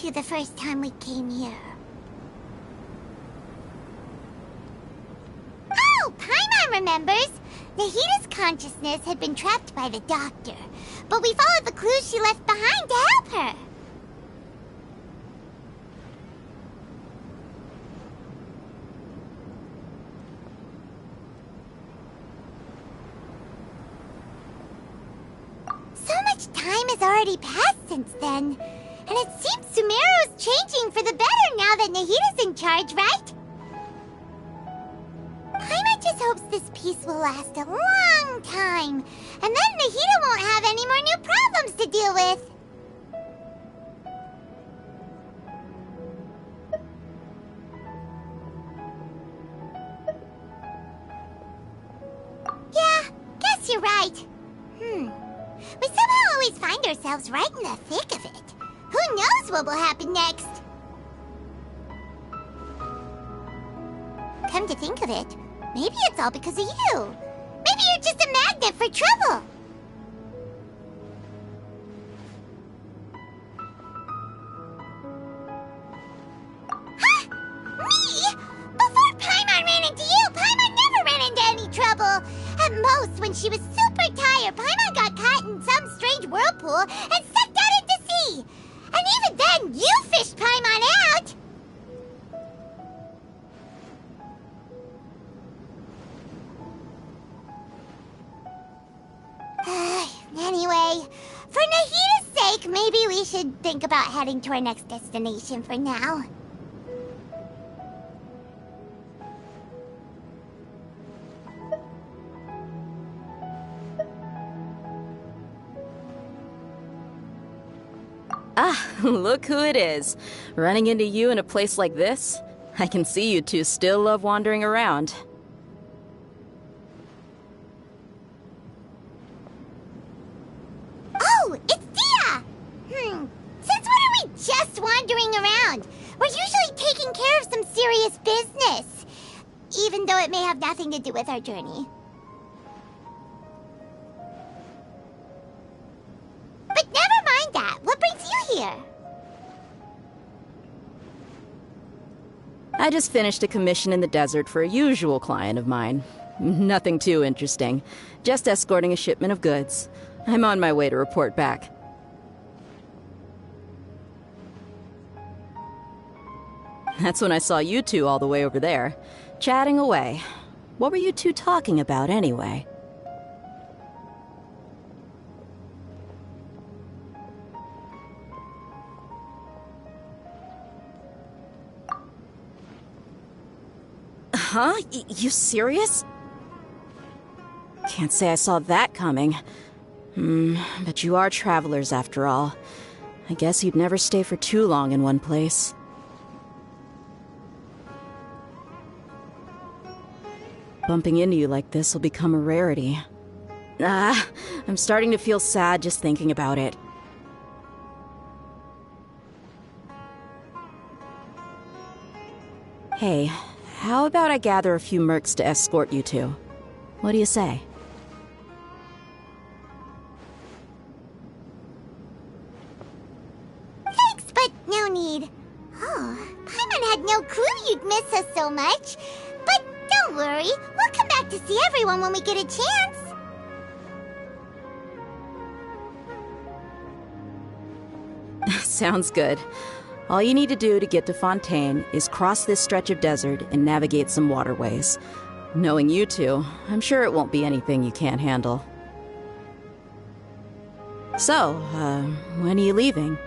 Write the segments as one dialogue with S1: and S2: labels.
S1: to the first time we came here? Oh, Paimon remembers! Nahita's consciousness had been trapped by the doctor, but we followed the clues she left behind to help her. So much time has already passed since then, and it seems Sumeru's changing for the better now that Nahita's in charge, right? Paimon just hopes this peace will last a long time, and then Nahita won't have any more new problems to deal with. Yeah, guess you're right. We somehow always find ourselves right in the thick of it. Who knows what will happen next? Come to think of it, maybe it's all because of you. Maybe you're just a magnet for trouble. Huh? Me? Before Paimon ran into you, Paimon never ran into any trouble. At most, when she was super tired, Paimon got caught in some strange whirlpool and sucked out into sea. And even then, you fished Paimon out. Anyway, for Nahita's sake, maybe we should think about heading to our next destination for now.
S2: Ah, look who it is. Running into you in a place like this? I can see you two still love wandering around.
S1: Oh, it's Dia! Since when are we just wandering around? We're usually taking care of some serious business, even though it may have nothing to do with our journey. But never mind that. What brings you here?
S2: I just finished a commission in the desert for a usual client of mine. Nothing too interesting. Just escorting a shipment of goods. I'm on my way to report back. That's when I saw you two all the way over there, chatting away. What were you two talking about anyway? Huh? You serious? Can't say I saw that coming. But you are travelers after all. I guess you'd never stay for too long in one place. Bumping into you like this will become a rarity. I'm starting to feel sad just thinking about it. Hey, how about I gather a few mercs to escort you two? What do you say?
S1: Thanks, but no need. Oh, Paimon had no clue you'd miss us so much. But don't worry, we'll come back to see everyone when we get a chance.
S2: Sounds good. All you need to do to get to Fontaine is cross this stretch of desert and navigate some waterways. Knowing you two, I'm sure it won't be anything you can't handle. So, when are you leaving?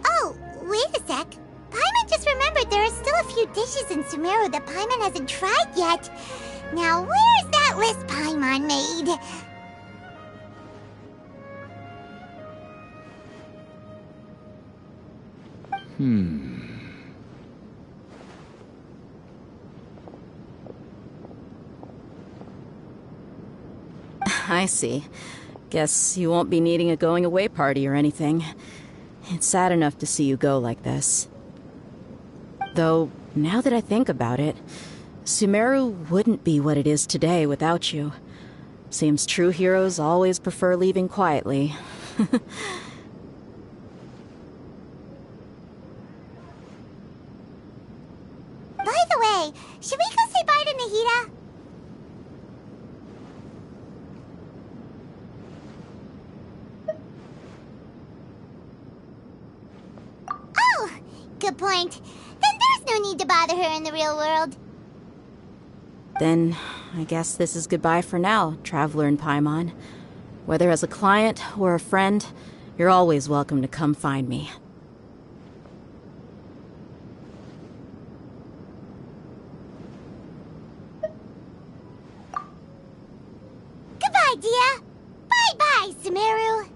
S1: Oh, wait a sec. Paimon just remembered there are still a few dishes in Sumeru that Paimon hasn't tried yet. Now, where's that list Paimon made?
S2: I see. Guess you won't be needing a going-away party or anything. It's sad enough to see you go like this. Though, now that I think about it, Sumeru wouldn't be what it is today without you. Seems true heroes always prefer leaving quietly.
S1: By the way, should we go say bye to Nahida? Oh, good point. Then there's no need to bother her in the real world.
S2: Then, I guess this is goodbye for now, Traveler in Paimon. Whether as a client or a friend, you're always welcome to come find me.
S1: Goodbye, Dia. Bye-bye, Sumeru.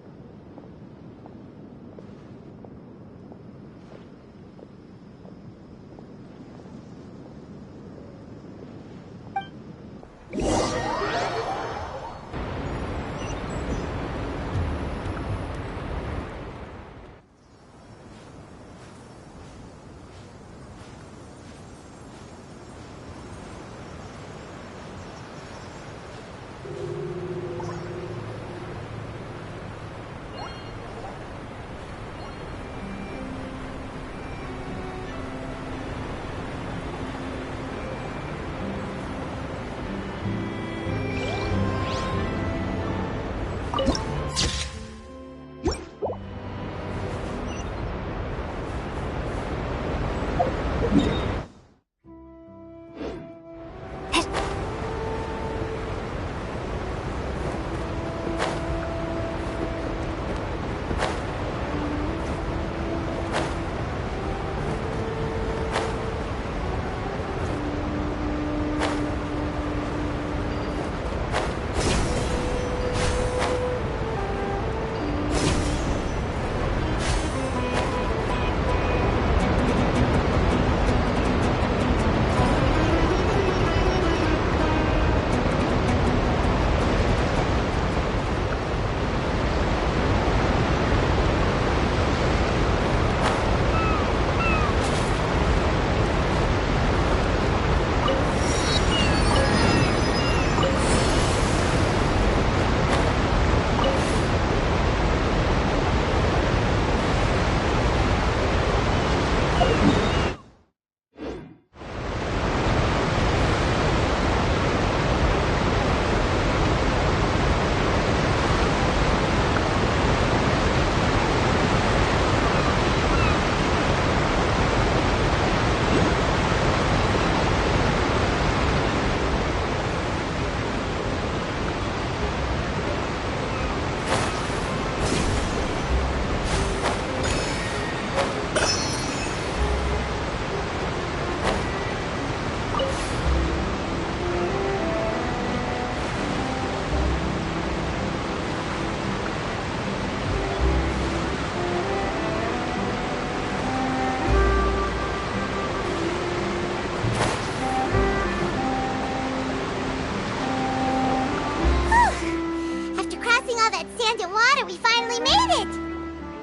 S1: We finally made it!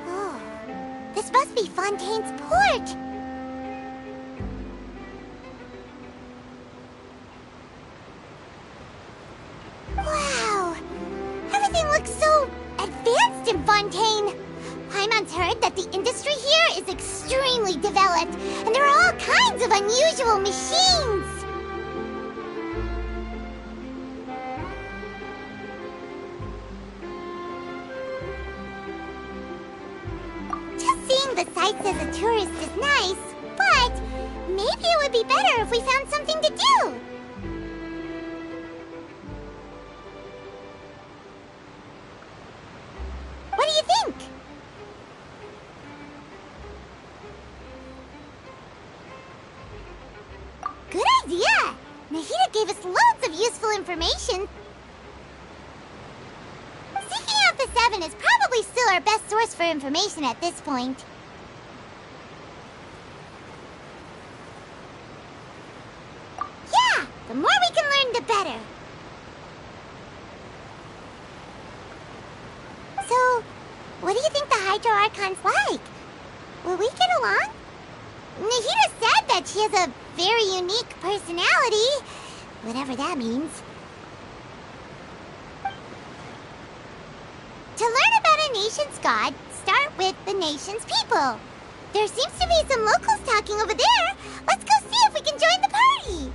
S1: Oh, this must be Fontaine's port! Wow! Everything looks so advanced in Fontaine! Paimon's heard that the industry here is extremely developed, and there are all kinds of unusual machines! The sights as a tourist is nice, but maybe it would be better if we found something to do. What do you think? Good idea! Nahida gave us loads of useful information. Seeking out the 7 is probably still our best source for information at this point. The more we can learn, the better. So, what do you think the Hydro Archon's like? Will we get along? Nahida said that she has a very unique personality, whatever that means. To learn about a nation's god, start with the nation's people. There seems to be some locals talking over there. Let's go see if we can join the party.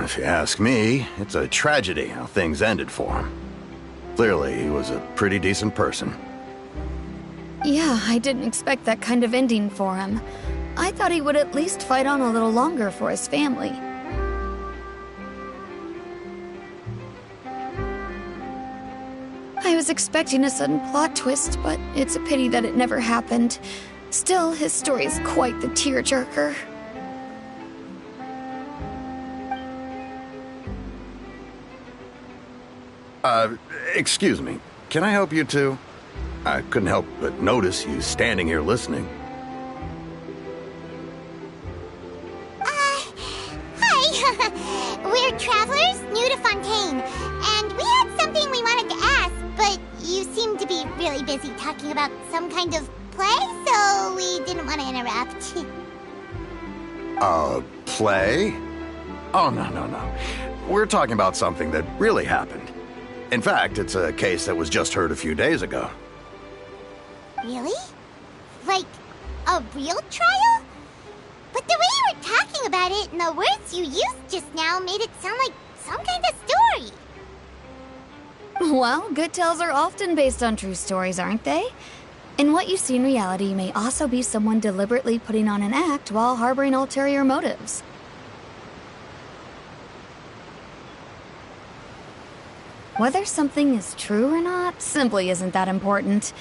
S3: If you ask me, it's a tragedy how things ended for him. Clearly, he was a pretty decent person.
S4: Yeah, I didn't expect that kind of ending for him. I thought he would at least fight on a little longer for his family. I was expecting a sudden plot twist, but it's a pity that it never happened. Still, his story is quite the tearjerker.
S3: Excuse me. Can I help you two? I couldn't help but notice you standing here listening.
S1: Hi. We're travelers new to Fontaine, and we had something we wanted to ask, but you seem to be really busy talking about some kind of play, so we didn't want to interrupt.
S3: Play? Oh, no. We're talking about something that really happened. In fact, it's a case that was just heard a few days ago.
S1: Really? Like, a real trial? But the way you were talking about it and the words you used just now made it sound like some kind of story.
S4: Well, good tales are often based on true stories, aren't they? And what you see in reality may also be someone deliberately putting on an act while harboring ulterior motives. Whether something is true or not simply isn't that important.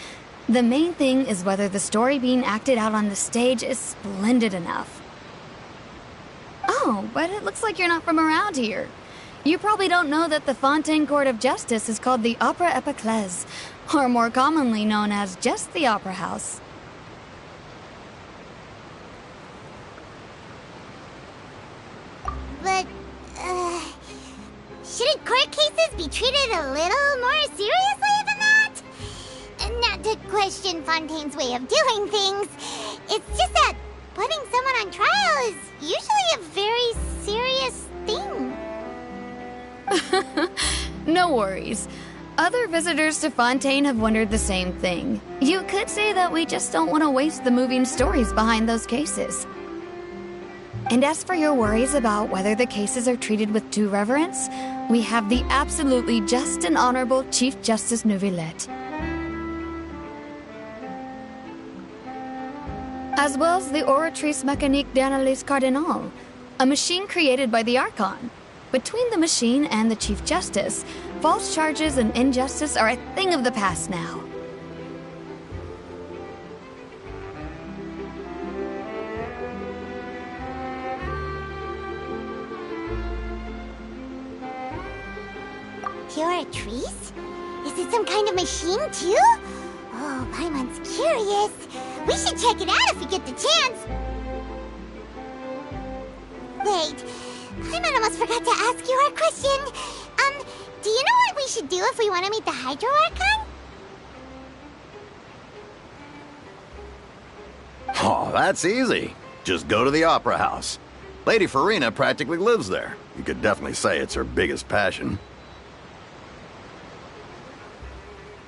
S4: The main thing is whether the story being acted out on the stage is splendid enough. Oh, but it looks like you're not from around here. You probably don't know that the Fontaine Court of Justice is called the Opera Epiclese, or more commonly known as just the Opera House.
S1: But, shouldn't court cases be treated a little more seriously than that? Not to question Fontaine's way of doing things. It's just that putting someone on trial is usually a very serious thing.
S4: No worries. Other visitors to Fontaine have wondered the same thing. You could say that we just don't want to waste the moving stories behind those cases. And as for your worries about whether the cases are treated with due reverence, we have the absolutely just and honorable Chief Justice Neuvillette, as well as the Oratrice Mécanique d'Analyse Cardinal, a machine created by the Archon. Between the machine and the Chief Justice, false charges and injustice are a thing of the past now.
S1: Oratrice? Is it some kind of machine, too? Oh, Paimon's curious. We should check it out if we get the chance. Wait, Paimon almost forgot to ask you our question. Do you know what we should do if we want to meet the Hydro Archon?
S3: Oh, that's easy. Just go to the Opera House. Lady Farina practically lives there. You could definitely say it's her biggest passion.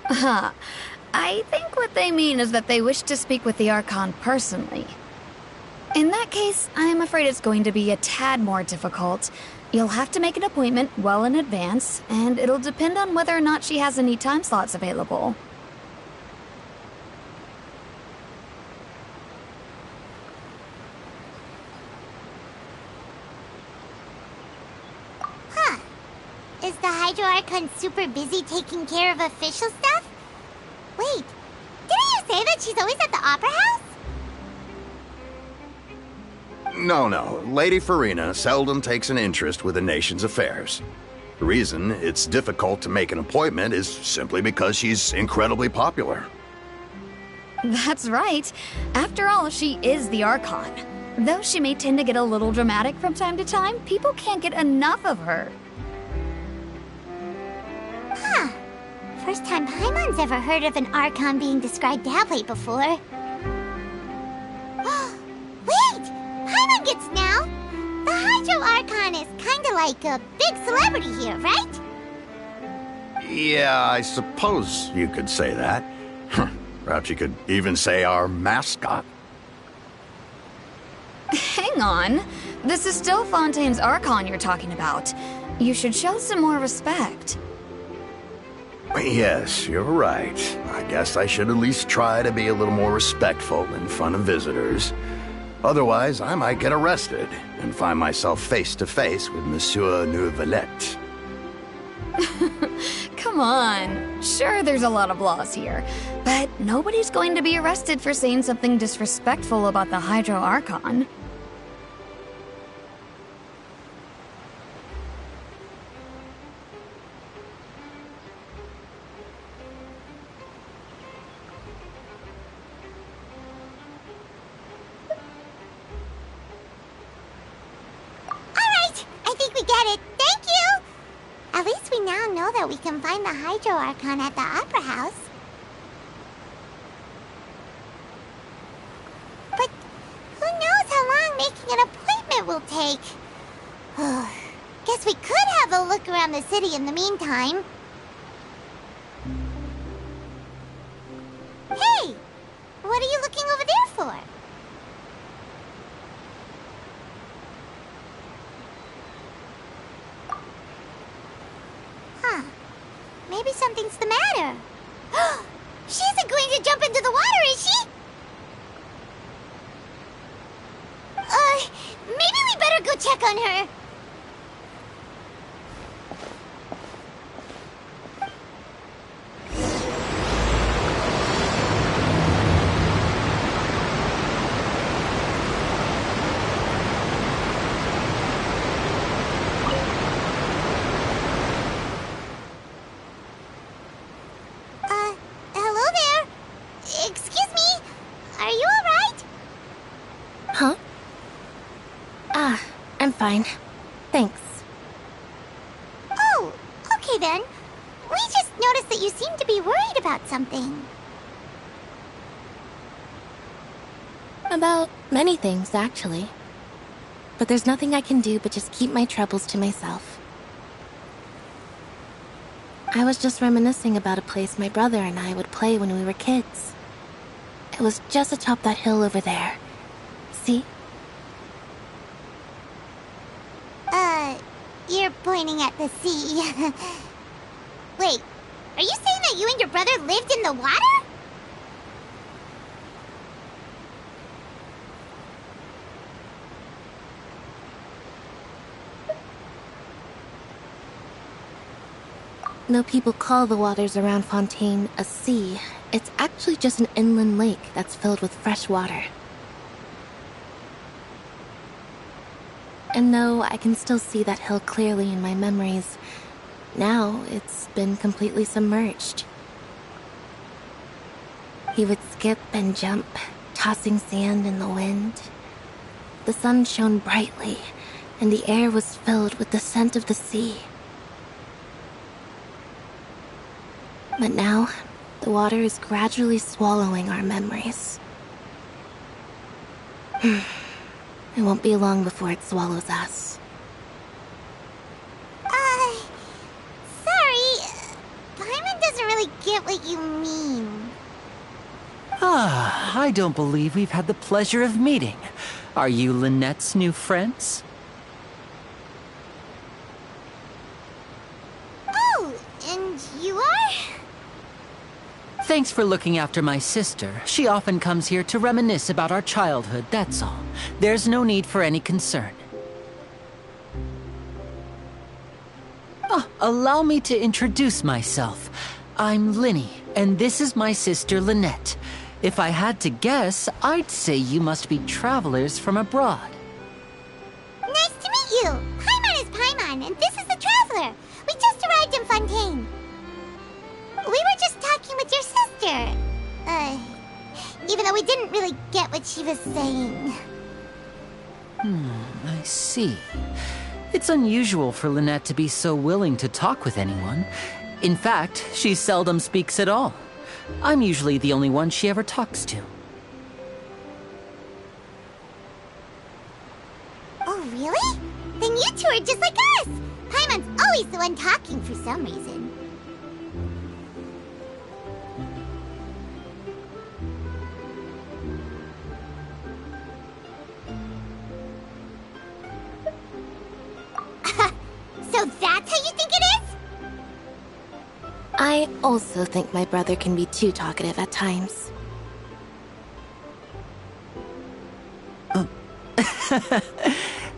S4: I think what they mean is that they wish to speak with the Archon personally. In that case, I'm afraid it's going to be a tad more difficult. You'll have to make an appointment well in advance, and it'll depend on whether or not she has any time slots available.
S1: Huh. Is the Hydro Archon super busy taking care of official stuff? Wait, didn't you say that she's always at the Opera House?
S3: No. Lady Farina seldom takes an interest with the nation's affairs. The reason it's difficult to make an appointment is simply because she's incredibly popular.
S4: That's right. After all, she is the Archon. Though she may tend to get a little dramatic from time to time, people can't get enough of her.
S1: Huh. First time Paimon's ever heard of an Archon being described that way before. Wait! Paimon gets now! The Hydro Hydro Archon is kinda like a big celebrity here, right?
S3: Yeah, I suppose you could say that. Perhaps you could even say our mascot.
S4: Hang on. This is still Fontaine's Archon you're talking about. You should show some more respect.
S3: Yes, you're right. I guess I should at least try to be a little more respectful in front of visitors. Otherwise, I might get arrested and find myself face to face with Monsieur Neuvillette.
S4: Come on. Sure, there's a lot of laws here, but nobody's going to be arrested for saying something disrespectful about the Hydro Archon.
S1: Alright, I think we get it. Thank you! At least we now know that we can find the Hydro Archon at the Opera House. But who knows how long making an appointment will take? Guess we could have a look around the city in the meantime. Hey! What are you looking over there for? Huh. Maybe something's the matter. She isn't going to jump into the water, is she? Maybe we better go check on her. Hello there. Excuse me. Are you alright?
S5: Huh? I'm fine. Thanks.
S1: Oh, okay then. We just noticed that you seem to be worried about something.
S5: About many things, actually. But there's nothing I can do but just keep my troubles to myself. I was just reminiscing about a place my brother and I would play when we were kids. It was just atop that hill over there. See?
S1: You're pointing at the sea. Wait, are you saying that you and your brother lived in the water?
S5: No people call the waters around Fontaine a sea. It's actually just an inland lake that's filled with fresh water. And though I can still see that hill clearly in my memories, now it's been completely submerged. He would skip and jump, tossing sand in the wind. The sun shone brightly, and the air was filled with the scent of the sea. But now, the water is gradually swallowing our memories. It won't be long before it swallows us.
S1: Sorry. Paimon doesn't really get what you mean.
S6: I don't believe we've had the pleasure of meeting. Are you Lynette's new friends?
S1: Oh, and you are?
S6: Thanks for looking after my sister. She often comes here to reminisce about our childhood, that's all. There's no need for any concern. Allow me to introduce myself. I'm Linny, and this is my sister Lynette. If I had to guess, I'd say you must be travelers from abroad.
S1: Nice to meet you. Paimon is Paimon, and this is the Traveler. We just arrived in Fontaine. We were just talking with your sister. Even though we didn't really get what she was saying.
S6: I see. It's unusual for Lynette to be so willing to talk with anyone. In fact, she seldom speaks at all. I'm usually the only one she ever talks to.
S1: Oh, really? awkward just like us! Paimon's always the one talking for some reason. So that's how you think it is?
S5: I also think my brother can be too talkative at times.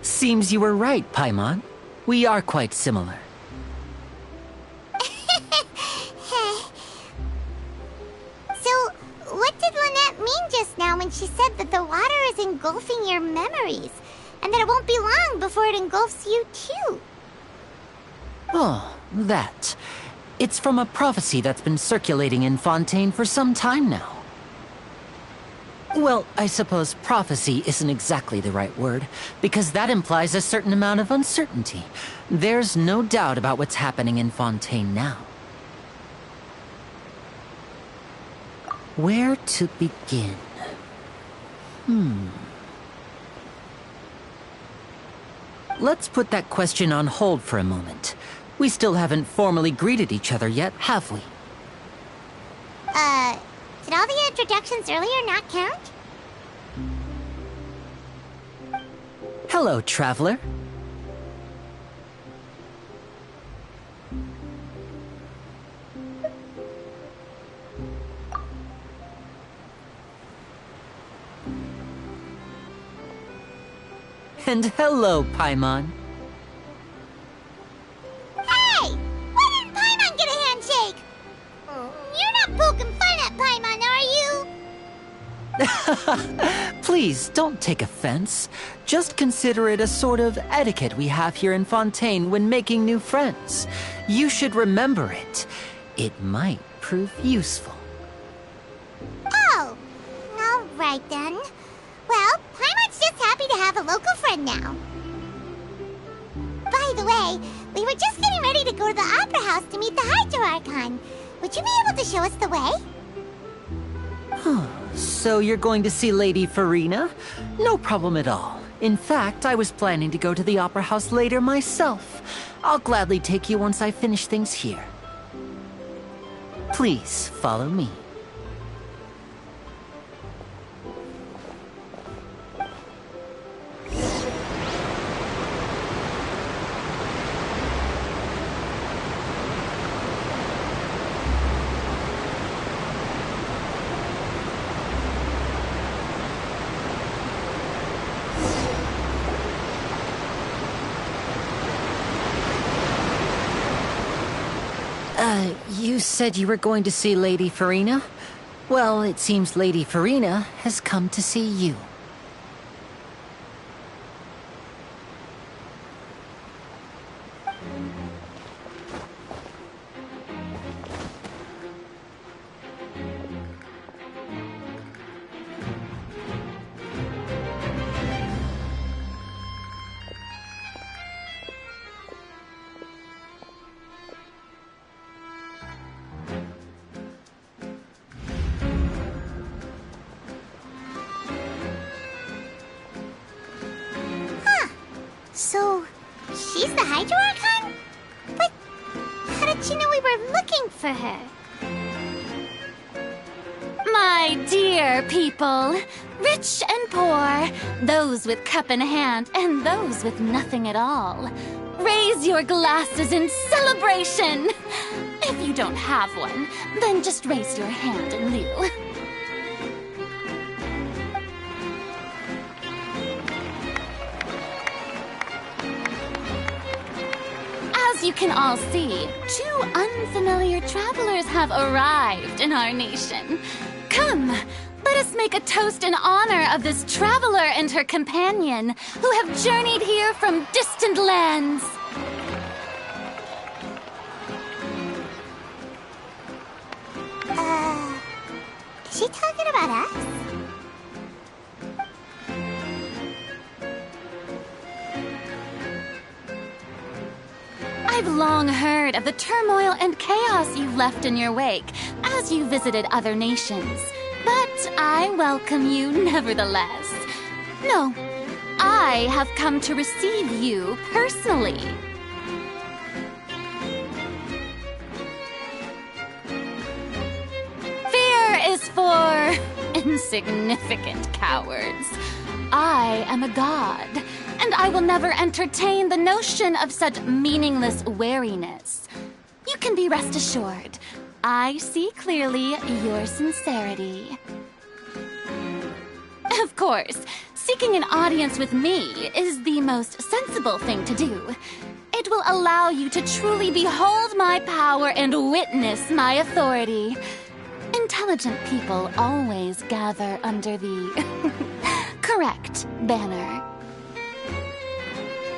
S6: Seems you were right, Paimon. We are quite similar.
S1: So, what did Lynette mean just now when she said that the water is engulfing your memories? And that it won't be long before it engulfs you too?
S6: Oh, that. It's from a prophecy that's been circulating in Fontaine for some time now. Well, I suppose prophecy isn't exactly the right word, because that implies a certain amount of uncertainty. There's no doubt about what's happening in Fontaine now. Where to begin? Let's put that question on hold for a moment. We still haven't formally greeted each other yet, have we?
S1: Did all the introductions earlier not count?
S6: Hello, traveler. And hello, Paimon.
S1: Hey! Why didn't Paimon get a handshake? You're not poking fun at Paimon, are you?
S6: Please, don't take offense. Just consider it a sort of etiquette we have here in Fontaine when making new friends. You should remember it. It might prove useful.
S1: Oh, all right then. Well, Paimon's just happy to have a local friend now. By the way, we were just getting ready to go to the Opera House to meet the Hydro Archon. Would you be able to show us the way?
S6: So you're going to see Lady Farina? No problem at all. In fact, I was planning to go to the Opera House later myself. I'll gladly take you once I finish things here. Please, follow me. You said you were going to see Lady Farina? Well, it seems Lady Farina has come to see you.
S1: So, she's the Hydro Archon? But how did she know we were looking for her?
S7: My dear people, rich and poor, those with cup in hand and those with nothing at all, raise your glasses in celebration! If you don't have one, then just raise your hand in lieu. As you can all see, two unfamiliar travelers have arrived in our nation. Come, let us make a toast in honor of this traveler and her companion who have journeyed here from distant lands.
S1: Is she talking about us?
S7: I've long heard of the turmoil and chaos you left in your wake as you visited other nations, but I welcome you nevertheless. No, I have come to receive you personally. Fear is for insignificant cowards. I am a god, and I will never entertain the notion of such meaningless wariness. You can be rest assured, I see clearly your sincerity. Of course, seeking an audience with me is the most sensible thing to do. It will allow you to truly behold my power and witness my authority. Intelligent people always gather under the correct banner.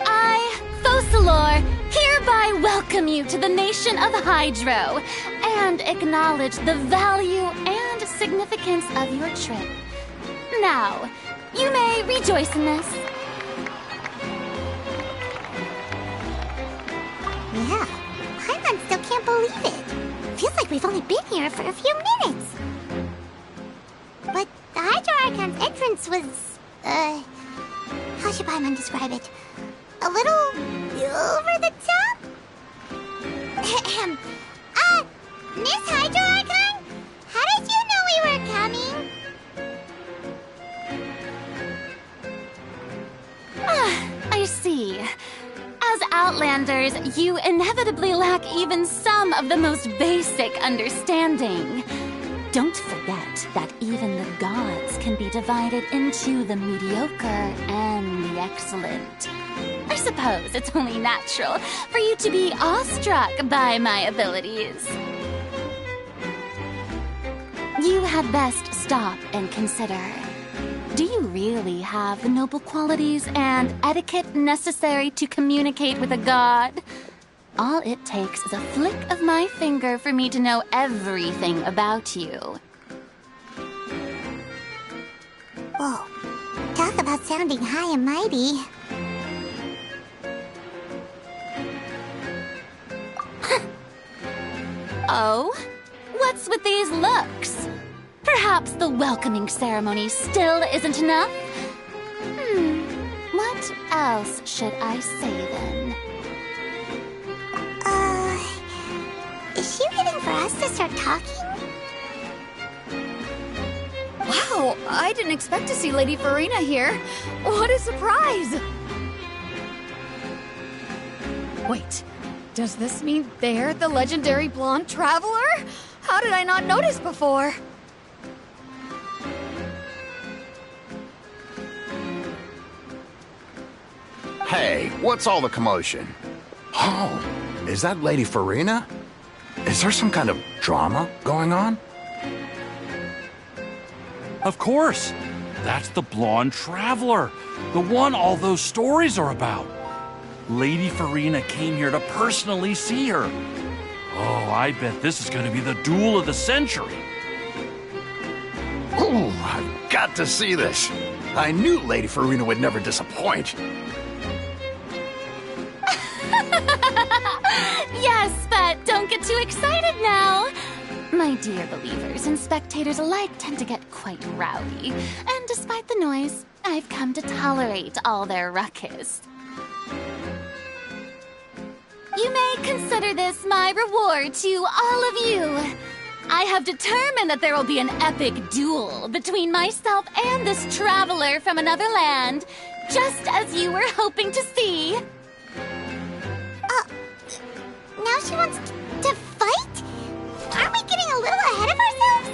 S7: I, Focalor, hereby welcome you to the nation of Hydro and acknowledge the value and significance of your trip. Now, you may rejoice in this.
S1: Yeah, Paimon still can't believe it. Feels like we've only been here for a few minutes. But the Hydro Archon's entrance was, how should Paimon describe it? A little over the top? Miss Hydro Archon? How did you know we were coming?
S7: I see. As Outlanders, you inevitably lack even some of the most basic understanding. Don't forget that even the gods can be divided into the mediocre and the excellent. I suppose it's only natural for you to be awestruck by my abilities. You had best stop and consider. Do you really have the noble qualities and etiquette necessary to communicate with a god? All it takes is a flick of my finger for me to know everything about you.
S1: Whoa, talk about sounding high and mighty.
S7: Oh? What's with these looks? Perhaps the welcoming ceremony still isn't enough? What else should I say then?
S1: Is she waiting for us to start talking?
S4: Wow, I didn't expect to see Lady Farina here. What a surprise! Wait, does this mean they're the legendary blonde traveler? How did I not notice before?
S3: Hey, what's all the commotion? Oh, is that Lady Farina? Is there some kind of drama going on?
S8: Of course. That's the blonde traveler. The one all those stories are about. Lady Farina came here to personally see her. Oh, I bet this is going to be the duel of the century.
S3: Ooh, I've got to see this. I knew Lady Farina would never disappoint.
S7: Yes, but don't get too excited now. My dear believers and spectators alike tend to get quite rowdy, and despite the noise, I've come to tolerate all their ruckus. You may consider this my reward to all of you. I have determined that there will be an epic duel between myself and this traveler from another land, just as you were hoping to see.
S1: Now she wants to fight? Aren't we getting a little ahead of ourselves?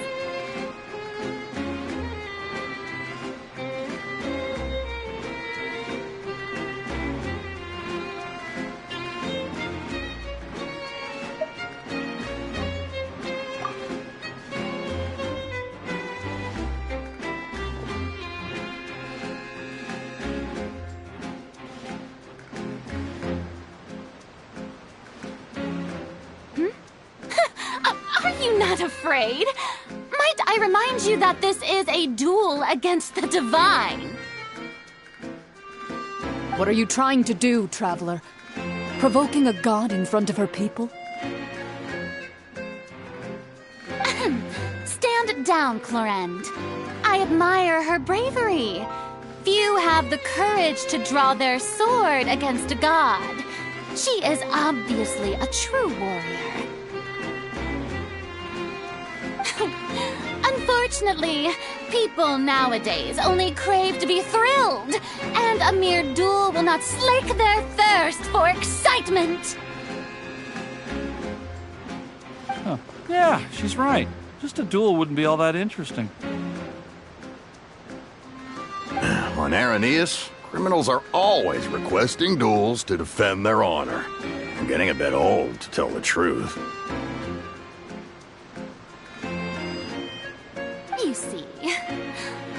S7: Not afraid. Might I remind you that this is a duel against the divine?
S9: What are you trying to do, traveler? Provoking a god in front of her people?
S7: Stand down, Clorend. I admire her bravery. few have the courage to draw their sword against a god. She is obviously a true warrior. Unfortunately, people nowadays only crave to be thrilled, and a mere duel will not slake their thirst for excitement.
S8: Huh. Yeah, she's right. Just a duel wouldn't be all that interesting.
S3: On Araneus, criminals are always requesting duels to defend their honor. I'm getting a bit old, to tell the truth.
S7: You see,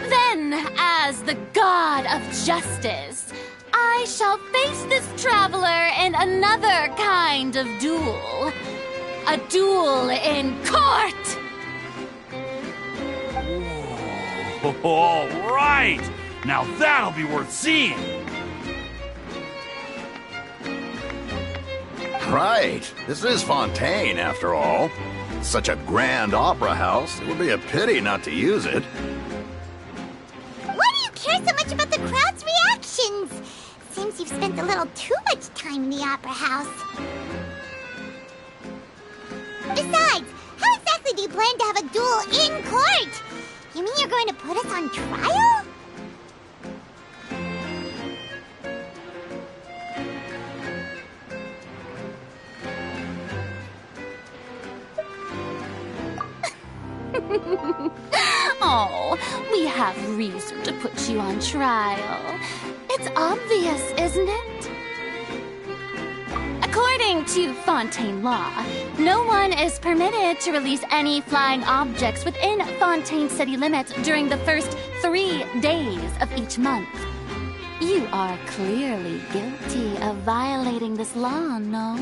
S7: then, as the god of justice, I shall face this traveler in another kind of duel. A duel in court!
S8: Whoa. All right! Now that'll be worth seeing!
S3: Right. This is Fontaine, after all. Such a grand opera house, it would be a pity not to use it.
S1: Why do you care so much about the crowd's reactions? Seems you've spent a little too much time in the opera house. Besides, how exactly do you plan to have a duel in court? You mean you're going to put us on trial?
S7: Oh, we have reason to put you on trial. It's obvious, isn't it? According to Fontaine law, no one is permitted to release any flying objects within Fontaine city limits during the first 3 days of each month. You are clearly guilty of violating this law, no?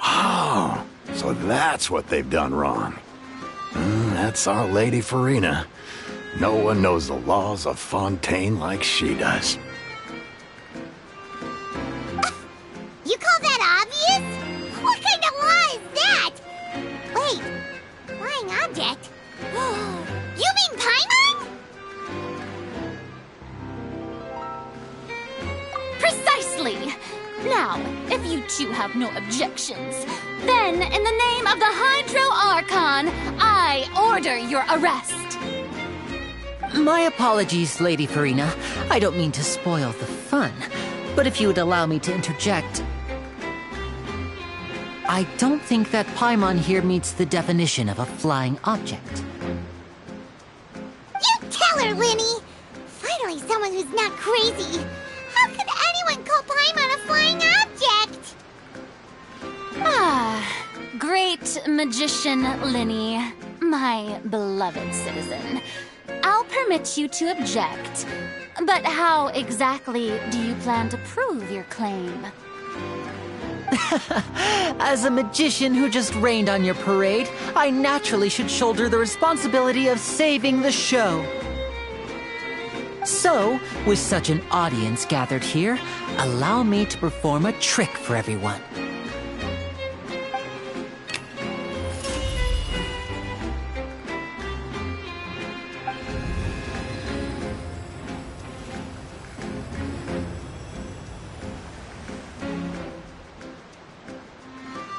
S3: Oh, so that's what they've done wrong. That's our Lady Farina. No one knows the laws of Fontaine like she does.
S1: You call that obvious? What kind of law is that? Wait, flying object? You mean Paimon?
S7: Precisely! Now, if you two have no objections, then in the name of the Hydro Archon, I order your arrest.
S6: My apologies, Lady Farina. I don't mean to spoil the fun, but if you would allow me to interject, I don't think that Paimon here meets the definition of a flying object.
S1: You tell her, Linny! Finally someone who's not crazy. How could anyone call Paimon a flying object?
S7: Ah, great magician Linny, my beloved citizen. I'll permit you to object, but how exactly do you plan to prove your claim?
S6: As a magician who just rained on your parade, I naturally should shoulder the responsibility of saving the show. So, with such an audience gathered here, allow me to perform a trick for everyone.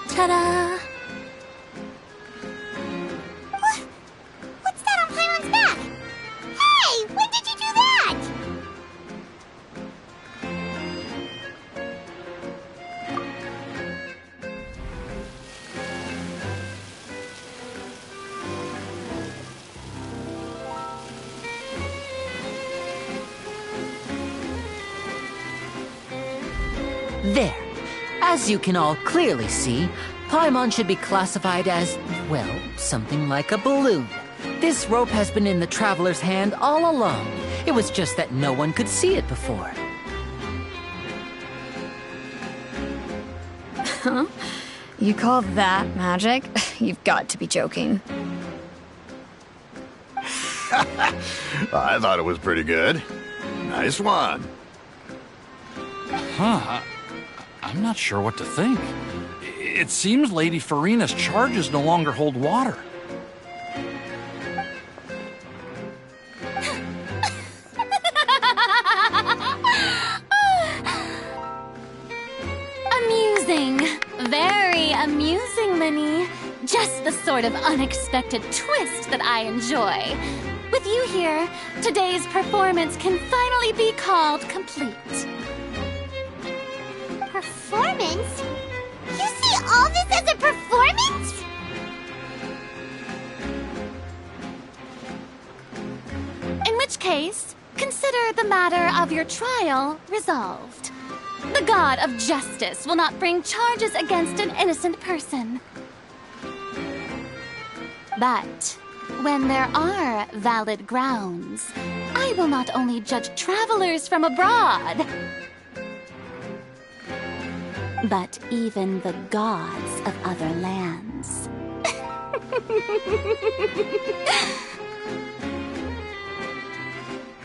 S7: Ta-da!
S1: What's that on Paimon's back? Hey, when did you do that?
S6: There. As you can all clearly see, Paimon should be classified as, well, something like a balloon. This rope has been in the traveler's hand all along. It was just that no one could see it before.
S4: Huh? You call that magic? You've got to be joking.
S3: I thought it was pretty good. Nice one.
S8: Huh. I'm not sure what to think. It seems Lady Farina's charges no longer hold water.
S7: of unexpected twist that I enjoy. With you here, today's performance can finally be called complete.
S1: Performance? You see all this as a performance?
S7: In which case, consider the matter of your trial resolved. The god of justice will not bring charges against an innocent person. But when there are valid grounds, I will not only judge travelers from abroad, but even the gods of other lands.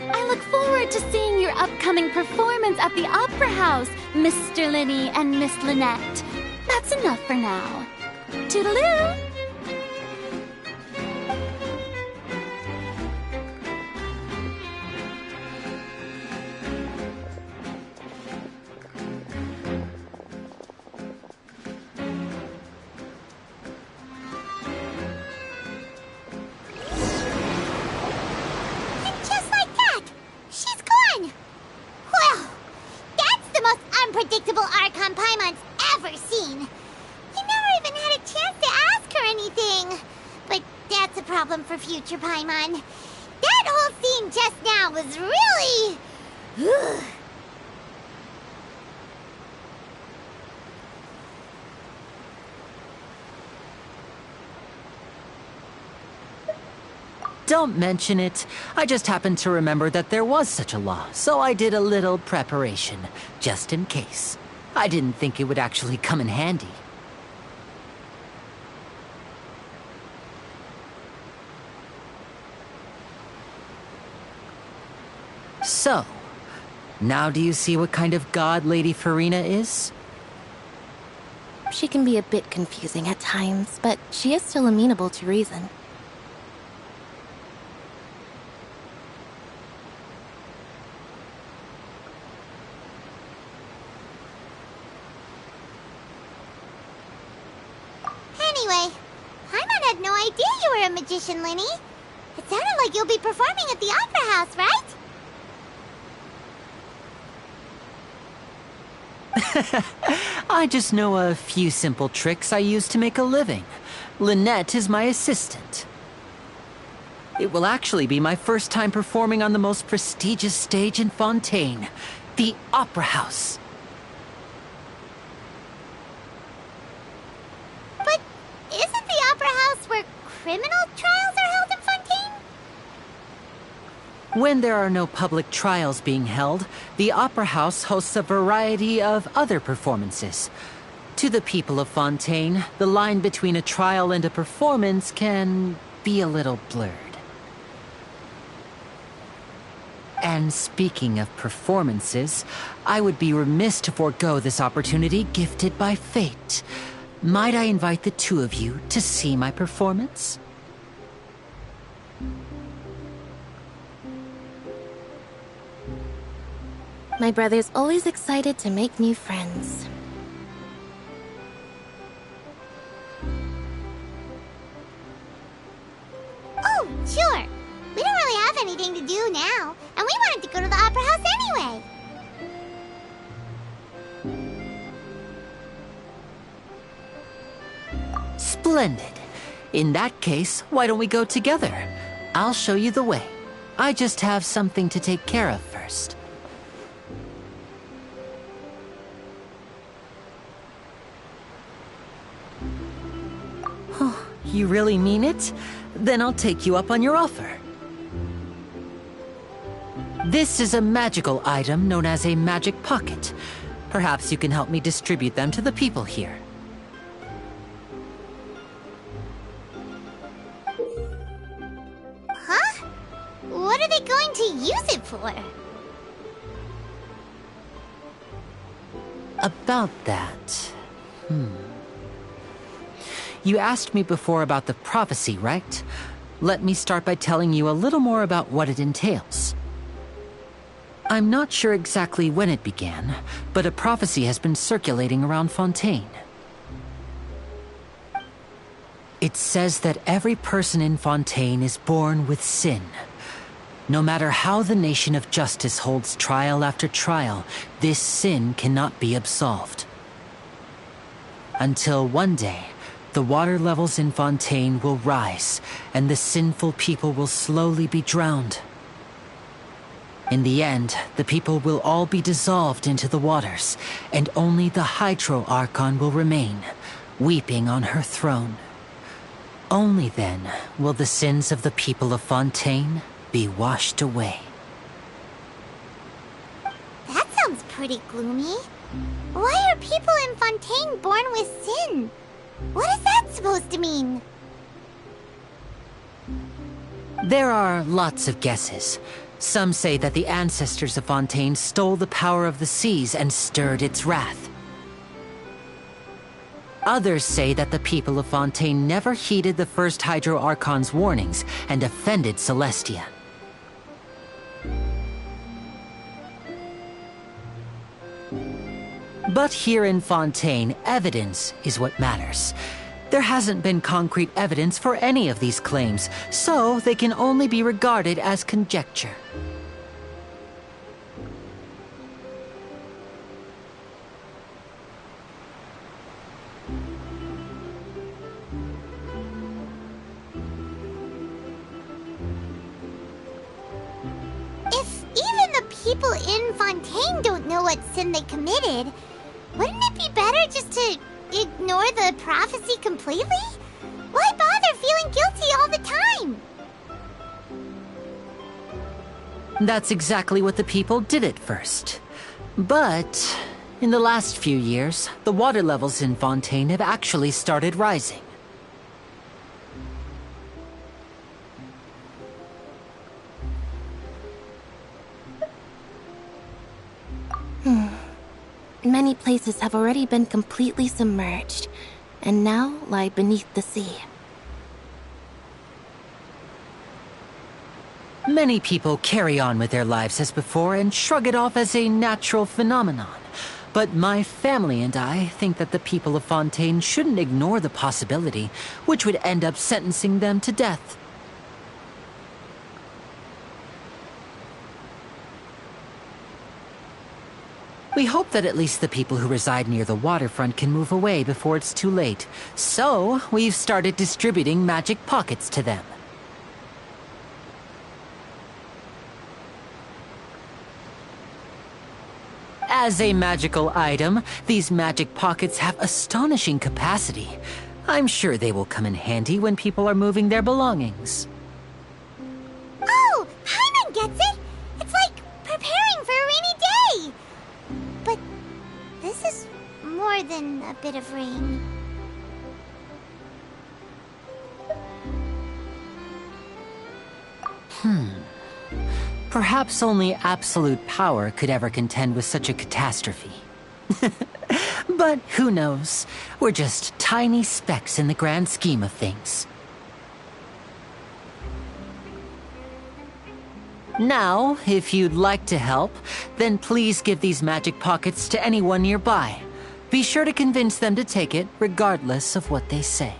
S7: I look forward to seeing your upcoming performance at the Opera House, Mr. Linny and Miss Lynette. That's enough for now. Toodaloo!
S1: Unpredictable Archon Paimon's ever seen. You never even had a chance to ask her anything. But that's a problem for future Paimon. That whole scene just now was really...
S6: Don't mention it. I just happened to remember that there was such a law, so I did a little preparation, just in case. I didn't think it would actually come in handy. So, now do you see what kind of god Lady Farina is?
S5: She can be a bit confusing at times, but she is still amenable to reason.
S1: Anyway, Paimon had no idea you were a magician, Linny. It sounded like you'll be performing at the Opera House, right?
S6: I just know a few simple tricks I use to make a living. Lynette is my assistant. It will actually be my first time performing on the most prestigious stage in Fontaine, the Opera House.
S1: But isn't the Opera House where criminal trials are held in Fontaine?
S6: When there are no public trials being held, the Opera House hosts a variety of other performances. To the people of Fontaine, the line between a trial and a performance can be a little blurred. And speaking of performances, I would be remiss to forego this opportunity gifted by fate. Might I invite the two of you to see my performance?
S5: My brother's always excited to make new friends.
S1: Oh, sure. We don't really have anything to do now, and we wanted to go to the Opera House anyway.
S6: Splendid. In that case, why don't we go together? I'll show you the way. I just have something to take care of first. Oh, you really mean it? Then I'll take you up on your offer. This is a magical item known as a magic pocket. Perhaps you can help me distribute them to the people here.
S1: Huh? What are they going to use it for?
S6: About that... You asked me before about the prophecy, right? Let me start by telling you a little more about what it entails. I'm not sure exactly when it began, but a prophecy has been circulating around Fontaine. It says that every person in Fontaine is born with sin. No matter how the nation of justice holds trial after trial, this sin cannot be absolved. Until one day, the water levels in Fontaine will rise, and the sinful people will slowly be drowned. In the end, the people will all be dissolved into the waters, and only the Hydro Archon will remain, weeping on her throne. Only then will the sins of the people of Fontaine be washed away.
S1: That sounds pretty gloomy. Why are people in Fontaine born with sin? What is that supposed to mean?
S6: There are lots of guesses. Some say that the ancestors of Fontaine stole the power of the seas and stirred its wrath. Others say that the people of Fontaine never heeded the first Hydro Archon's warnings and offended Celestia. But here in Fontaine, evidence is what matters. There hasn't been concrete evidence for any of these claims, so they can only be regarded as conjecture.
S1: If even the people in Fontaine don't know what sin they committed, wouldn't it be better just to ignore the prophecy completely? Why bother feeling guilty all the time?
S6: That's exactly what the people did at first. But in the last few years, the water levels in Fontaine have actually started rising.
S5: Many places have already been completely submerged, and now lie beneath the sea.
S6: Many people carry on with their lives as before and shrug it off as a natural phenomenon. But my family and I think that the people of Fontaine shouldn't ignore the possibility, which would end up sentencing them to death. We hope that at least the people who reside near the waterfront can move away before it's too late. So, we've started distributing magic pockets to them. As a magical item, these magic pockets have astonishing capacity. I'm sure they will come in handy when people are moving their belongings.
S1: Oh, Paimon gets it! It's like preparing for a rainy day! But this is more than a bit of rain.
S6: Perhaps only absolute power could ever contend with such a catastrophe. But who knows? We're just tiny specks in the grand scheme of things. Now, if you'd like to help, then please give these magic pockets to anyone nearby. Be sure to convince them to take it, regardless of what they say.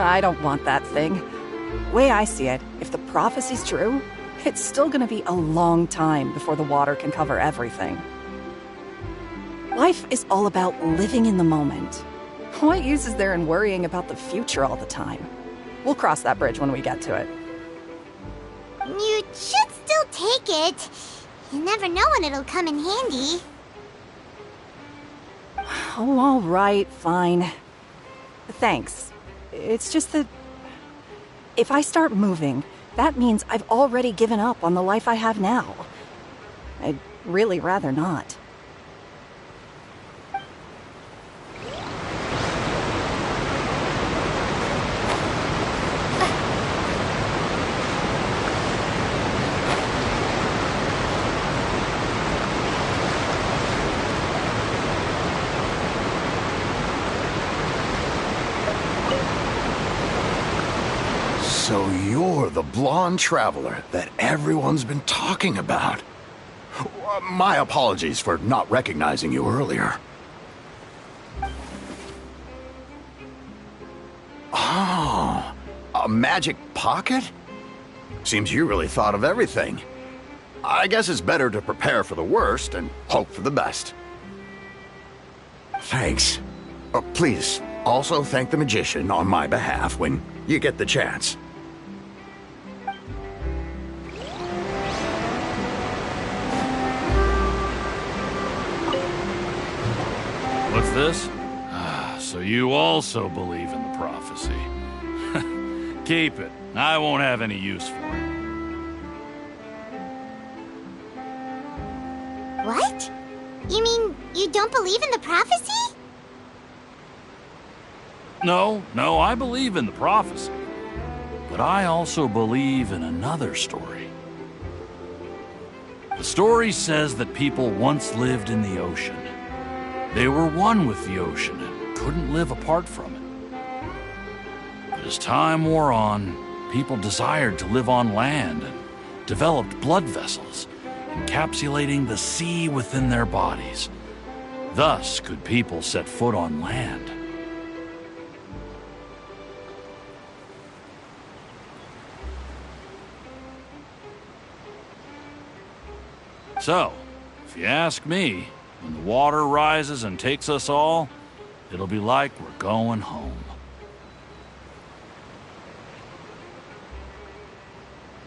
S10: I don't want that thing. Way I see it, if the prophecy's true, it's still gonna be a long time before the water can cover everything. Life is all about living in the moment. What use is there in worrying about the future all the time? We'll cross that bridge when we get to it.
S1: You should still take it. You never know when it'll come in handy.
S10: Oh, all right, fine. Thanks. It's just that if I start moving, that means I've already given up on the life I have now. I'd really rather not.
S3: So you're the blonde traveler that everyone's been talking about. My apologies for not recognizing you earlier. Oh, a magic pocket? Seems you really thought of everything. I guess it's better to prepare for the worst and hope for the best. Thanks. Please, also thank the magician on my behalf when you get the chance.
S8: What's this? So you also believe in the prophecy. Keep it. I won't have any use for it.
S1: What? You mean you don't believe in the prophecy?
S8: No, I believe in the prophecy. But I also believe in another story. The story says that people once lived in the ocean. They were one with the ocean and couldn't live apart from it. But as time wore on, people desired to live on land and developed blood vessels, encapsulating the sea within their bodies. Thus could people set foot on land. So, if you ask me, when the water rises and takes us all, it'll be like we're going home.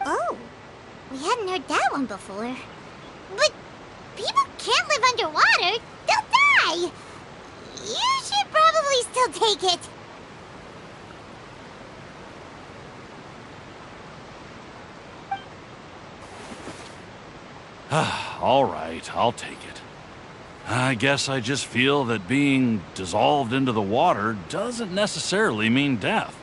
S1: Oh, we hadn't heard that one before. But people can't live underwater. They'll die. You should probably still take it.
S8: All right, I'll take it. I guess I just feel that being dissolved into the water doesn't necessarily mean death.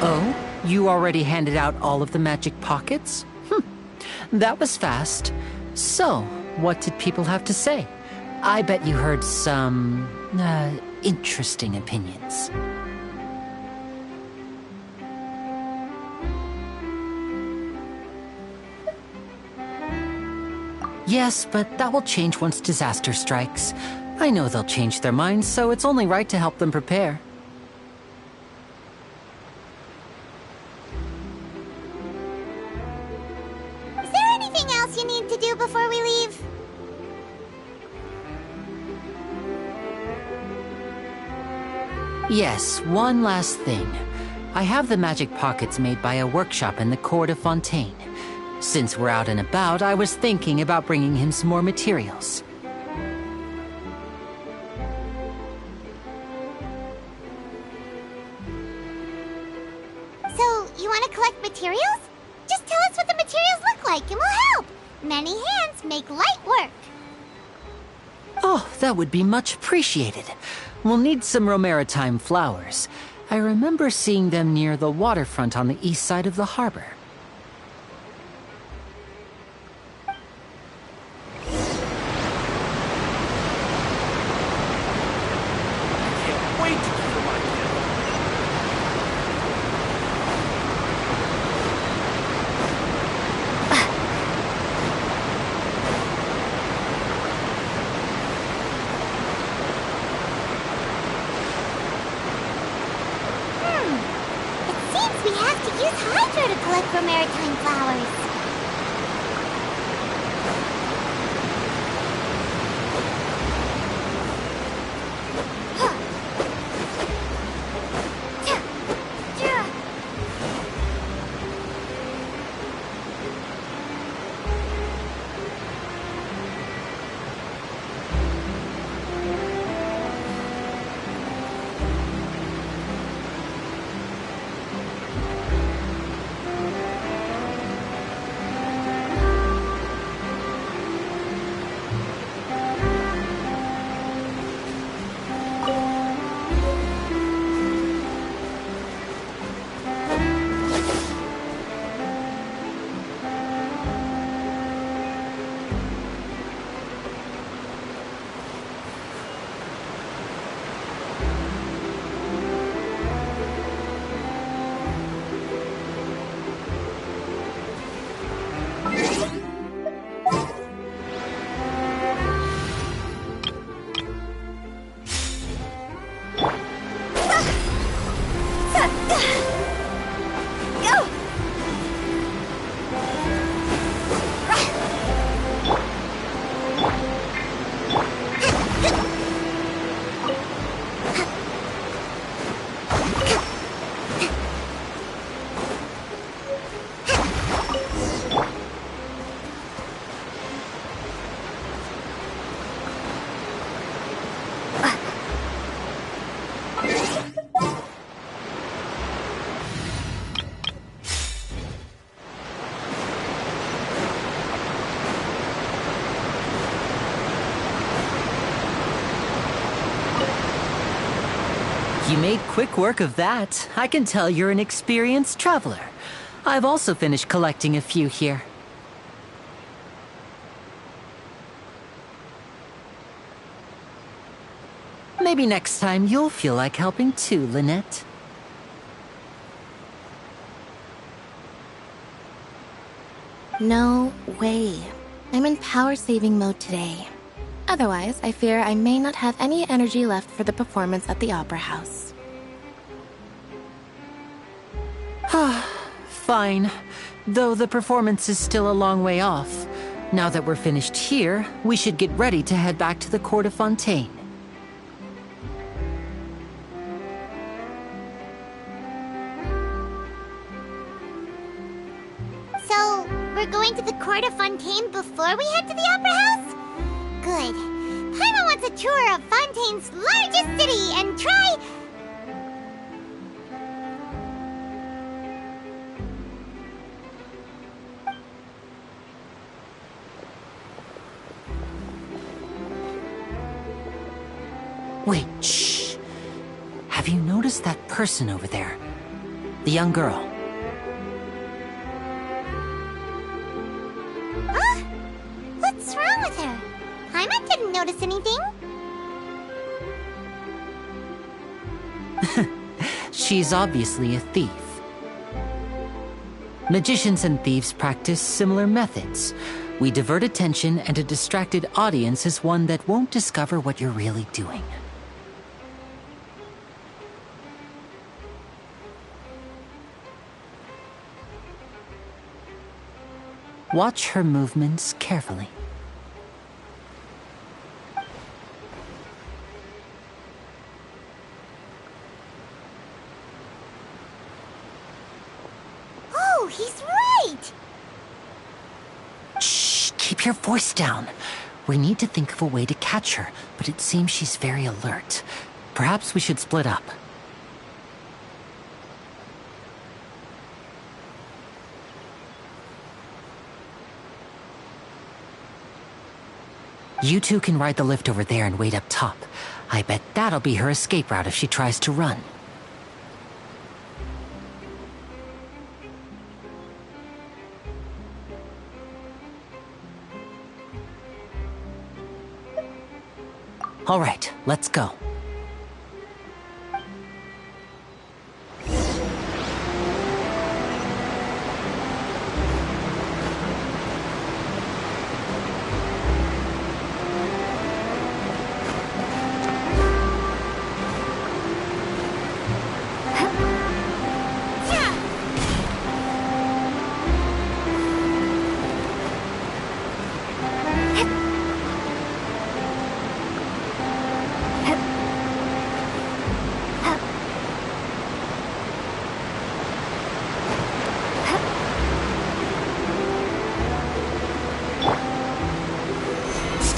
S6: Oh, you already handed out all of the magic pockets? That was fast. So, what did people have to say? I bet you heard some, interesting opinions. Yes, but that will change once disaster strikes. I know they'll change their minds, so it's only right to help them prepare.
S1: Is there anything else you need to do before we leave?
S6: Yes, one last thing. I have the magic pockets made by a workshop in the court of Fontaine. Since we're out and about, I was thinking about bringing him some more materials.
S1: So, you want to collect materials? Just tell us what the materials look like and we'll help. Many hands make light work.
S6: Oh, that would be much appreciated. We'll need some Romaritime flowers. I remember seeing them near the waterfront on the east side of the harbor.
S1: We have to use Hydra to collect Romaritime flowers.
S6: You made quick work of that. I can tell you're an experienced traveler. I've also finished collecting a few here. Maybe next time you'll feel like helping too, Lynette.
S5: No way. I'm in power-saving mode today. Otherwise, I fear I may not have any energy left for the performance at the Opera House.
S6: Fine. Though the performance is still a long way off. Now that we're finished here, we should get ready to head back to the Court of Fontaine.
S1: So, we're going to the Court of Fontaine before we head to the Opera House? Good. Paimon wants a tour of Fontaine's largest city and try...
S6: Wait, shh. Have you noticed that person over there? The young girl.
S1: Huh? What's wrong with her? Paimon didn't notice anything.
S6: She's obviously a thief. Magicians and thieves practice similar methods. We divert attention, and a distracted audience is one that won't discover what you're really doing. Watch her movements carefully.
S1: Oh, he's right!
S6: Shh, keep your voice down. We need to think of a way to catch her, but it seems she's very alert. Perhaps we should split up. You two can ride the lift over there and wait up top. I bet that'll be her escape route if she tries to run. All right, let's go.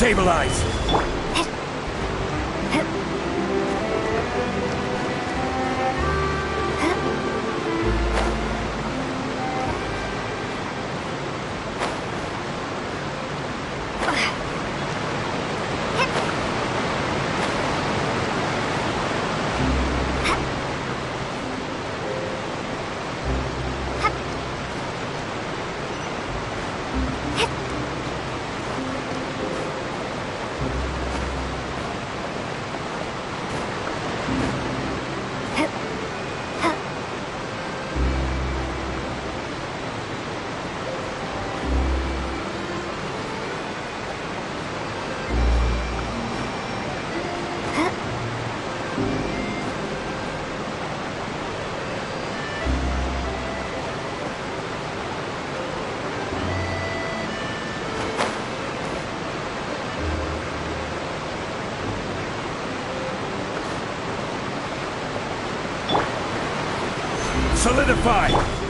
S11: Stabilize! Solidify!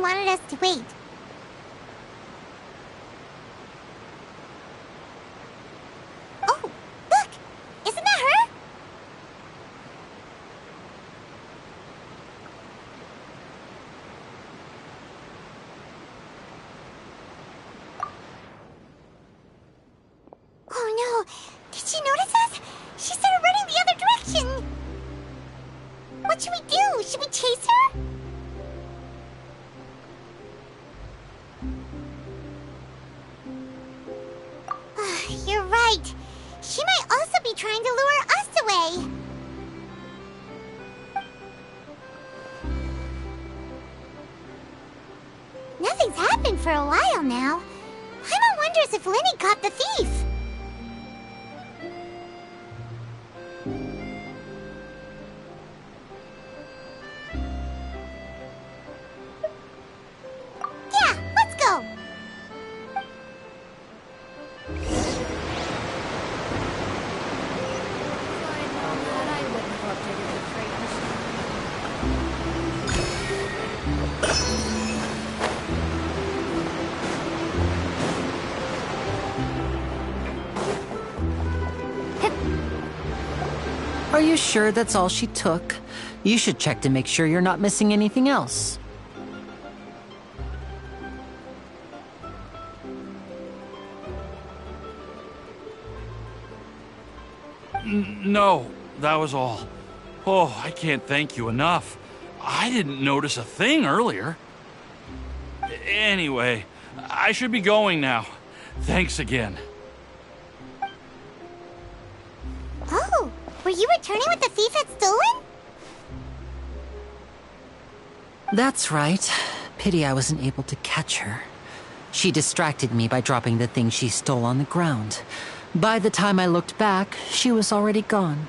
S1: wanted us to wait. Oh, look! Isn't that her? Oh no! Did she notice us? She started running the other direction! What should we do? Should we chase her? You're right. She might also be trying to lure us away. Nothing's happened for a while now. Paimon wonders if Lenny caught the thief. Yeah, let's go.
S6: Are you sure that's all she took? You should check to make sure you're not missing anything else.
S8: No, that was all. Oh, I can't thank you enough. I didn't notice a thing earlier. Anyway, I should be going now. Thanks again.
S1: Oh. you returning what the thief had stolen?
S6: That's right. Pity I wasn't able to catch her. She distracted me by dropping the thing she stole on the ground. By the time I looked back, she was already gone.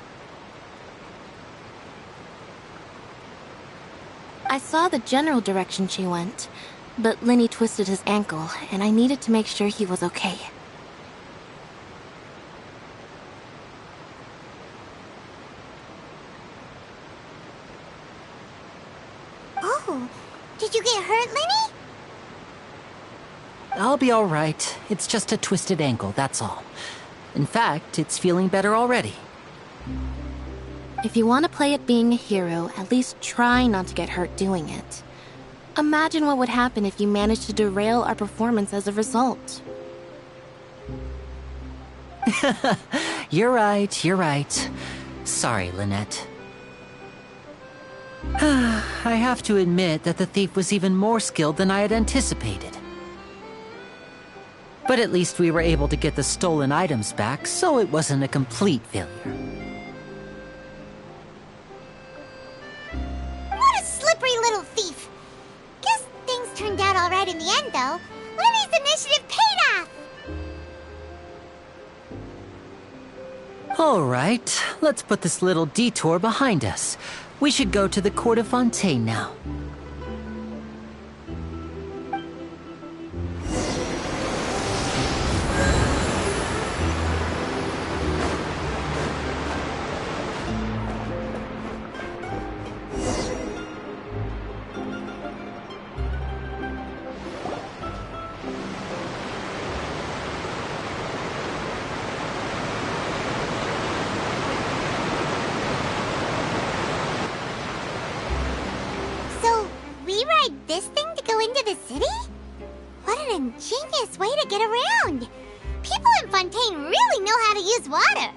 S5: I saw the general direction she went, but Lenny twisted his ankle, and I needed to make sure he was okay.
S1: Oh, did you get hurt, Lenny?
S6: I'll be all right. It's just a twisted ankle, that's all. In fact, it's feeling better already.
S5: If you want to play at being a hero, at least try not to get hurt doing it. Imagine what would happen if you managed to derail our performance as a result.
S6: You're right. Sorry, Lynette. I have to admit that the thief was even more skilled than I had anticipated. But at least we were able to get the stolen items back, so it wasn't a complete failure.
S1: What a slippery little thief! Guess things turned out alright in the end, though. Lenny's initiative paid off!
S6: All right, let's put this little detour behind us. We should go to the Court of Fontaine now.
S1: This thing to go into the city? What an ingenious way to get around! People in Fontaine really know how to use water!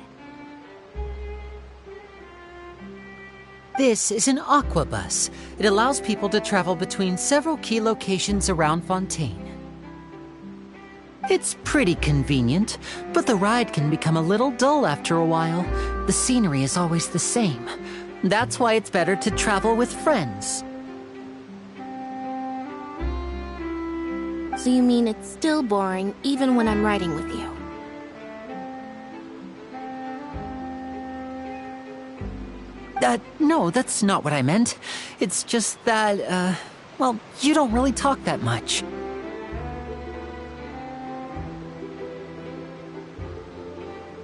S6: This is an aquabus. It allows people to travel between several key locations around Fontaine. It's pretty convenient, but the ride can become a little dull after a while. The scenery is always the same. That's why it's better to travel with friends.
S5: So you mean it's still boring even when I'm riding with you?
S6: No, that's not what I meant. It's just that, well, you don't really talk that much.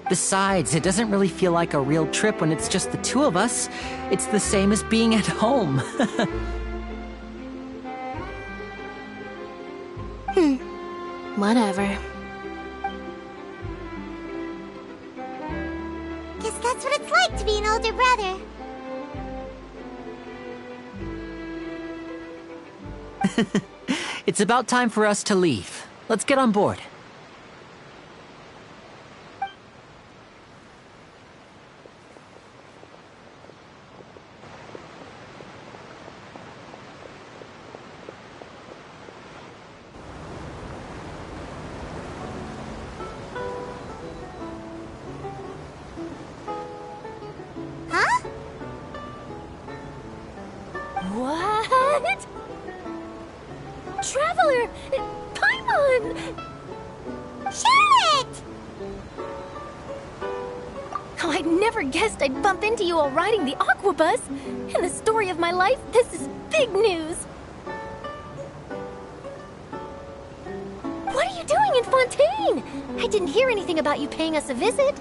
S6: Besides, it doesn't really feel like a real trip when it's just the two of us. It's the same as being at home.
S5: Whatever.
S1: Guess that's what it's like to be an older brother.
S6: It's about time for us to leave. Let's get on board.
S7: What? Traveler! Paimon!
S1: Charlotte!
S7: Oh, I'd never guessed I'd bump into you while riding the aquabus. In the story of my life, this is big news. What are you doing in Fontaine? I didn't hear anything about you paying us a visit.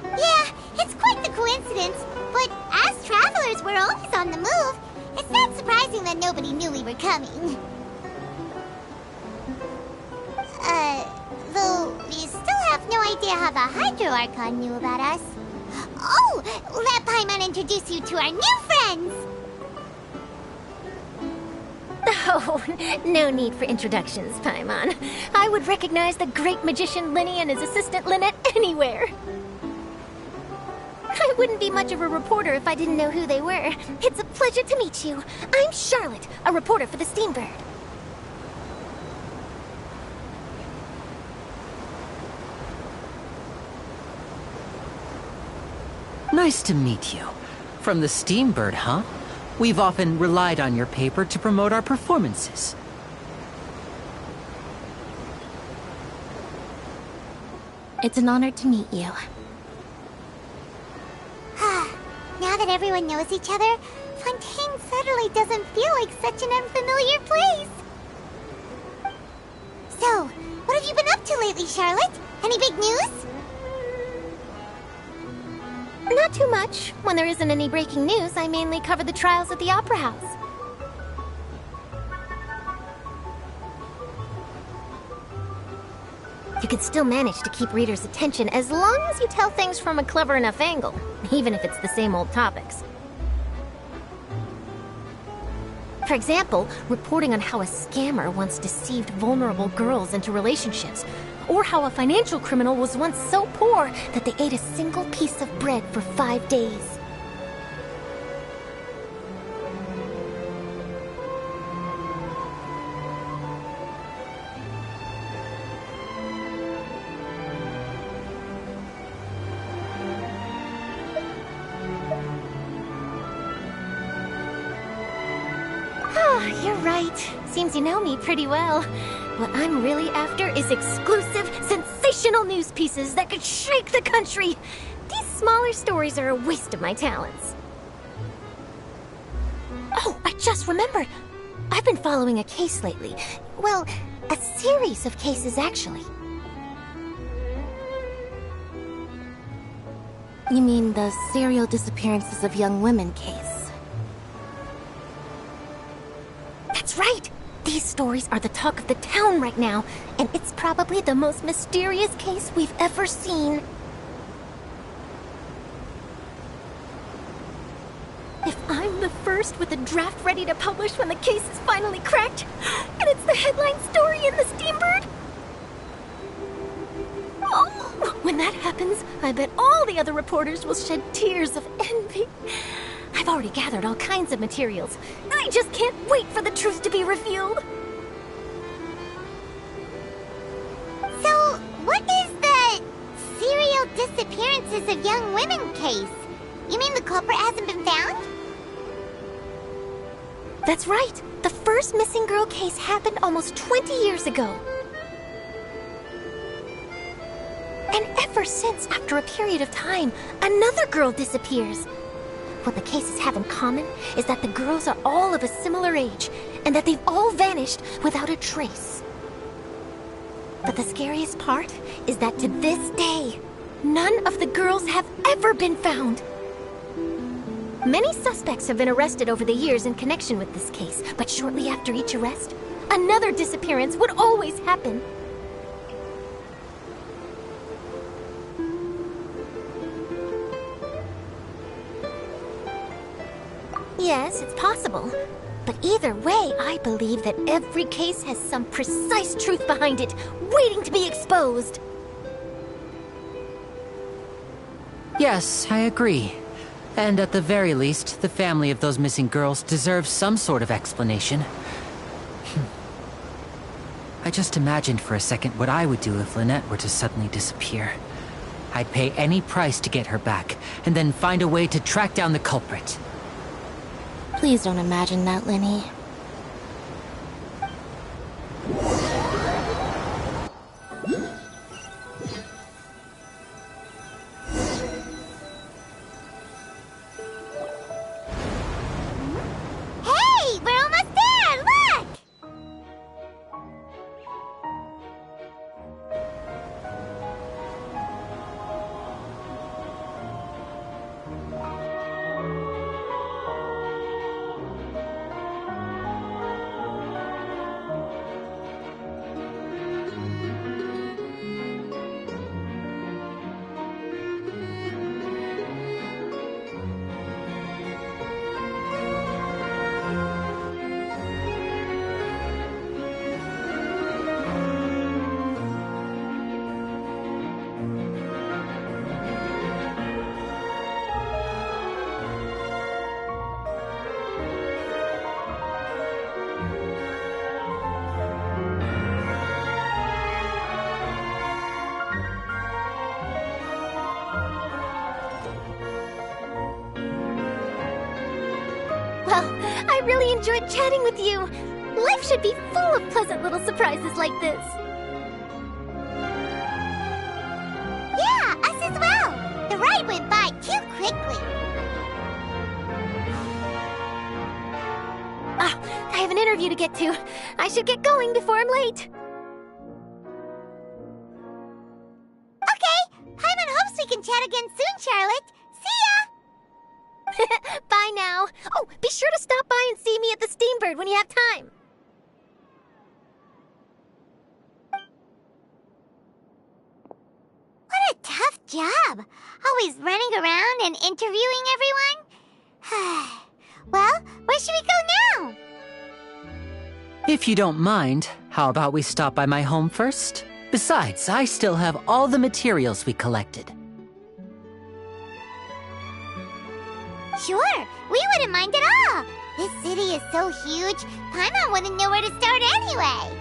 S1: Yeah, it's quite the coincidence, but as travelers, we're always on the move. It's not surprising that nobody knew we were coming. Though we still have no idea how the Hydro Archon knew about us. Oh, let Paimon introduce you to our new friends!
S7: Oh, no need for introductions, Paimon. I would recognize the great magician Lenny and his assistant Lynette anywhere. I wouldn't be much of a reporter if I didn't know who they were. It's a pleasure to meet you. I'm Charlotte, a reporter for the Steambird.
S6: Nice to meet you. From the Steambird, huh? We've often relied on your paper to promote our performances.
S5: It's an honor to meet you.
S1: Now that everyone knows each other, Fontaine suddenly doesn't feel like such an unfamiliar place. So, what have you been up to lately, Charlotte? Any big news?
S5: Not too much. When there isn't any breaking news, I mainly cover the trials at the Opera House. You can still manage to keep readers' attention as long as you tell things from a clever enough angle, even if it's the same old topics. For example, reporting on how a scammer once deceived vulnerable girls into relationships, or how a financial criminal was once so poor that they ate a single piece of bread for 5 days. You're right. Seems you know me pretty well. What I'm really after is exclusive, sensational news pieces that could shake the country. These smaller stories are a waste of my talents. Oh, I just remembered. I've been following a case lately. Well, a series of cases, actually. You mean the serial disappearances of young women case? That's right! These stories are the talk of the town right now, and it's probably the most mysterious case we've ever seen. If I'm the first with a draft ready to publish when the case is finally cracked, and it's the headline story in the Steambird... Oh, when that happens, I bet all the other reporters will shed tears of envy. I've already gathered all kinds of materials. I just can't wait for the truth to be revealed.
S1: So, what is the serial disappearances of young women case? You mean the culprit hasn't been found?
S5: That's right. The first missing girl case happened almost 20 years ago. And ever since, after a period of time, another girl disappears. What the cases have in common is that the girls are all of a similar age, and that they've all vanished without a trace. But the scariest part is that to this day, none of the girls have ever been found. Many suspects have been arrested over the years in connection with this case, but shortly after each arrest, another disappearance would always happen. Yes, it's possible. But either way, I believe that every case has some precise truth behind it, waiting to be exposed.
S6: Yes, I agree. And at the very least, the family of those missing girls deserves some sort of explanation. I just imagined for a second what I would do if Lynette were to suddenly disappear. I'd pay any price to get her back, and then find a way to track down the culprit.
S5: Please don't imagine that, Lenny.
S1: Hey, we're almost there! Look!
S5: Well, I really enjoyed chatting with you. Life should be full of pleasant little surprises like this.
S1: Yeah, us as well. The ride went by too quickly.
S5: I have an interview to get to. I should get going before I'm late.
S1: Okay, Paimon hopes we can chat again soon, Charlotte. See ya!
S5: Bye now. Oh, be sure to stop by and see me at the Steambird when you have time.
S1: What a tough job. Always running around and interviewing everyone. Well, where should we go now?
S6: If you don't mind, how about we stop by my home first? Besides, I still have all the materials we collected.
S1: Sure, we wouldn't mind at all. This city is so huge, Paimon wouldn't know where to start anyway.